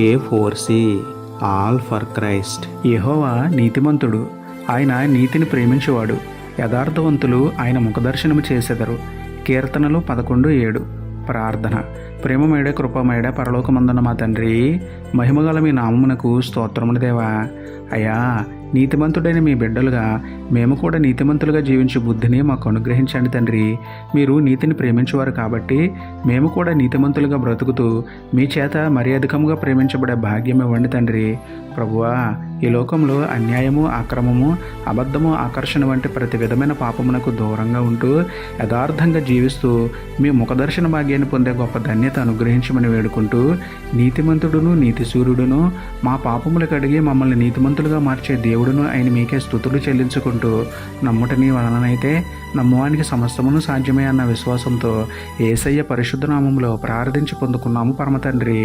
A4C all for Christ. యెహోవా నీతిమంతుడు, ఆయన నీతిని ప్రేమించేవాడు. యథార్థవంతులు ఆయన ముఖదర్శనము చేసెదరు. కీర్తనలు 11:7. ప్రార్థన. ప్రేమమేడ కృపమేడ పరలోకమందున్న మా తండ్రి, మహిమగల మీ నామమునకు స్తోత్రములు దేవా. అయ్యా, నీతిమంతుడైన మీ బిడ్డలుగా మేము కూడా నీతిమంతులుగా జీవించే బుద్ధిని మాకు అనుగ్రహించండి తండ్రి. మీరు నీతిని ప్రేమించేవారు కాబట్టి మేము కూడా నీతిమంతులుగా బ్రతుకుతూ మీ చేత మరి అధికముగా ప్రేమించబడే భాగ్యం ఇవ్వండి తండ్రి. ప్రభువా, ఈ లోకంలో అన్యాయము, అక్రమము, అబద్ధము, ఆకర్షణ వంటి ప్రతి విధమైన పాపమునకు దూరంగా ఉంటూ యథార్థంగా జీవిస్తూ మీ ముఖదర్శన భాగ్యాన్ని పొందే గొప్ప ధన్యత అనుగ్రహించమని వేడుకుంటూ, నీతిమంతుడును నీతి సూర్యుడును మా పాపములు కడిగి మమ్మల్ని నీతిమంతులుగా మార్చే దేవుడును ఆయన మీకే స్తుతులు చెల్లించుకుంటూ, నమ్ముటని వలననైతే నమ్మువానికి సమస్తమును సాధ్యమే అన్న విశ్వాసంతో యేసయ్య పరిశుద్ధ నామములో ప్రార్థించి పొందుకున్నాము పరమ తండ్రి.